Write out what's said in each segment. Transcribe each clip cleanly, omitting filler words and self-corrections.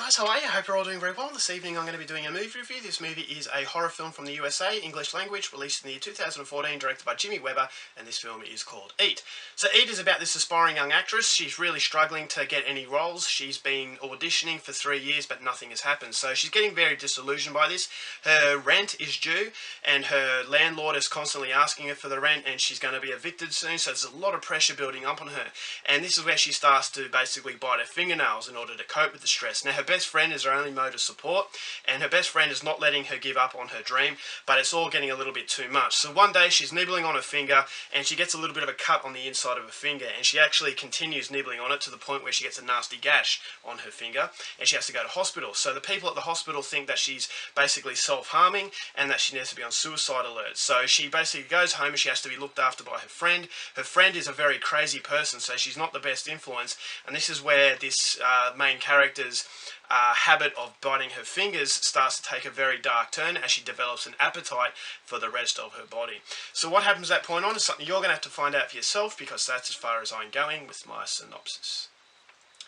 guys, how are you? I hope you're all doing very well. This evening I'm going to be doing a movie review. This movie is a horror film from the USA, English language, released in the year 2014, directed by Jimmy Webber, and this film is called Eat. So Eat is about this aspiring young actress. She's really struggling to get any roles. She's been auditioning for 3 years, but nothing has happened. So she's getting very disillusioned by this. Her rent is due, and her landlord is constantly asking her for the rent, and she's going to be evicted soon, so there's a lot of pressure building up on her. And this is where she starts to basically bite her fingernails in order to cope with the stress. Now, her best friend is her only mode of support, and her best friend is not letting her give up on her dream, but it's all getting a little bit too much. So one day she's nibbling on her finger, and she gets a little bit of a cut on the inside of her finger, and she actually continues nibbling on it to the point where she gets a nasty gash on her finger, and she has to go to hospital. So the people at the hospital think that she's basically self-harming, and that she needs to be on suicide alert. So she basically goes home, and she has to be looked after by her friend. Her friend is a very crazy person, so she's not the best influence, and this is where this main character's habit of biting her fingers starts to take a very dark turn as she develops an appetite for the rest of her body. So what happens at that point on is something you're going to have to find out for yourself, because that's as far as I'm going with my synopsis.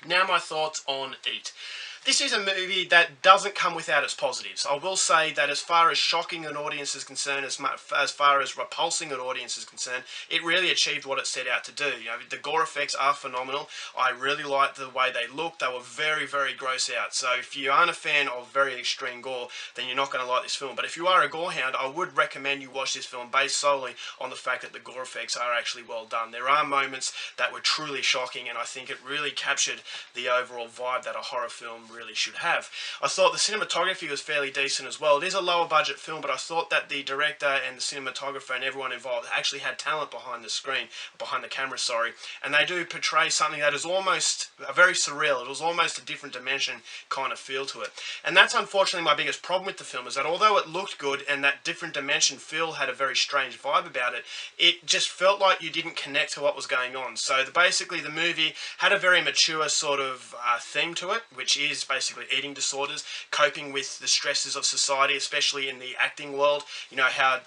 Now my thoughts on Eat. This is a movie that doesn't come without its positives. I will say that as far as shocking an audience is concerned, as far as repulsing an audience is concerned, it really achieved what it set out to do. You know, the gore effects are phenomenal. I really liked the way they looked. They were very, very gross out. So if you aren't a fan of very extreme gore, then you're not going to like this film. But if you are a gorehound, I would recommend you watch this film based solely on the fact that the gore effects are actually well done. There are moments that were truly shocking, and I think it really captured the overall vibe that a horror film really should have. I thought the cinematography was fairly decent as well. It is a lower budget film, but I thought that the director and the cinematographer and everyone involved actually had talent behind the screen, behind the camera, sorry, and they do portray something that is almost very surreal. It was almost a different dimension kind of feel to it. And that's unfortunately my biggest problem with the film, is that although it looked good and that different dimension feel had a very strange vibe about it, it just felt like you didn't connect to what was going on. So basically the movie had a very mature sort of theme to it, which is basically eating disorders, coping with the stresses of society, especially in the acting world. You know, how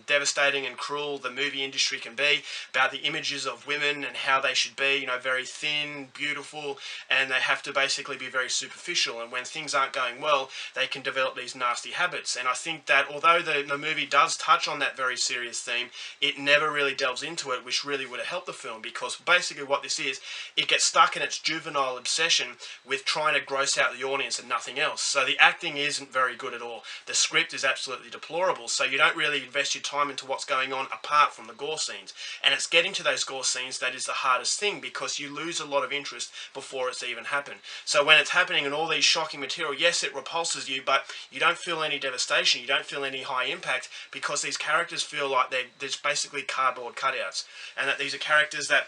devastating and cruel the movie industry can be, about the images of women and how they should be, you know, very thin, beautiful, and they have to basically be very superficial, and when things aren't going well, they can develop these nasty habits. And I think that although the movie does touch on that very serious theme, it never really delves into it, which really would have helped the film, because basically what this is, it gets stuck in its juvenile obsession with trying to gross out the audience and nothing else. So the acting isn't very good at all. The script is absolutely deplorable, so you don't really invest your time into what's going on apart from the gore scenes. And it's getting to those gore scenes that is the hardest thing, because you lose a lot of interest before it's even happened. So when it's happening and all these shocking material, yes, it repulses you, but you don't feel any devastation, you don't feel any high impact, because these characters feel like they're just basically cardboard cutouts, and that these are characters that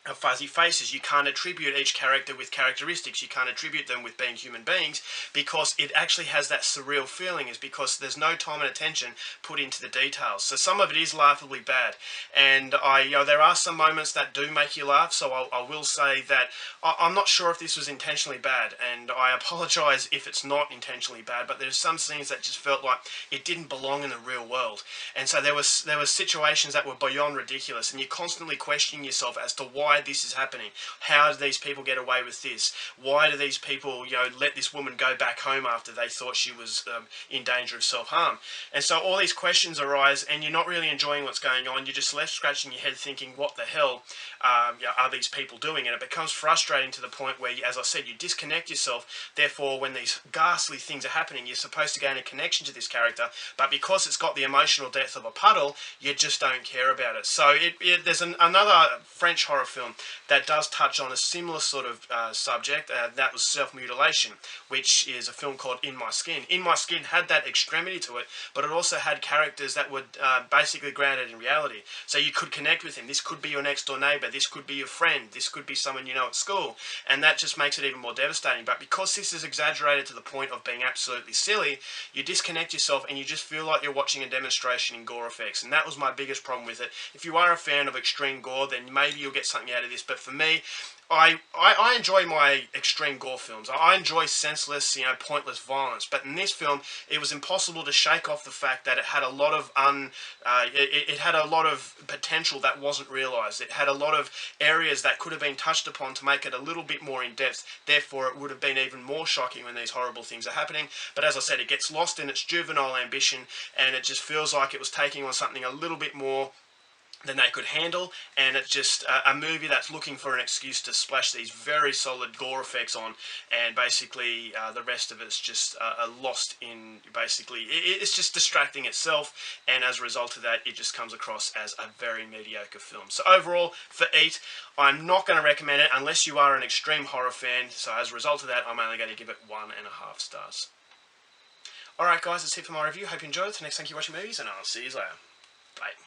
have fuzzy faces. You can't attribute each character with characteristics. You can't attribute them with being human beings, because it actually has that surreal feeling, is because there's no time and attention put into the details. So some of it is laughably bad, and there are some moments that do make you laugh. So I will say that I'm not sure if this was intentionally bad, and I apologise if it's not intentionally bad. But there's some scenes that just felt like it didn't belong in the real world, and so there were situations that were beyond ridiculous, and you're constantly questioning yourself as to why this is happening. How do these people get away with this? Why do these people, let this woman go back home after they thought she was in danger of self-harm? And so all these questions arise, and you're not really enjoying what's going on. You're just left scratching your head thinking, what the hell are these people doing? And it becomes frustrating to the point where, as I said, you disconnect yourself. Therefore, when these ghastly things are happening, you're supposed to gain a connection to this character, but because it's got the emotional depth of a puddle, you just don't care about it. So there's another French horror film that does touch on a similar sort of subject. That was self-mutilation, which is a film called In My Skin. In My Skin had that extremity to it, but it also had characters that were basically grounded in reality. So you could connect with him. This could be your next door neighbour. This could be your friend. This could be someone you know at school. And that just makes it even more devastating. But because this is exaggerated to the point of being absolutely silly, you disconnect yourself and you just feel like you're watching a demonstration in gore effects. And that was my biggest problem with it. If you are a fan of extreme gore, then maybe you'll get something out of this, but for me, I enjoy my extreme gore films. I enjoy senseless, pointless violence. But in this film, it was impossible to shake off the fact that it had a lot of it had a lot of potential that wasn't realised. It had a lot of areas that could have been touched upon to make it a little bit more in depth. Therefore, it would have been even more shocking when these horrible things are happening. But as I said, it gets lost in its juvenile ambition, and it just feels like it was taking on something a little bit more than they could handle, and it's just a movie that's looking for an excuse to splash these very solid gore effects on, and basically the rest of it's just lost in, basically, it's just distracting itself, and as a result of that, it just comes across as a very mediocre film. So overall, for Eat, I'm not going to recommend it unless you are an extreme horror fan, so as a result of that, I'm only going to give it 1.5 stars. Alright guys, that's it for my review. Hope you enjoyed it. Next, thank you for watching movies, and I'll see you later. Bye.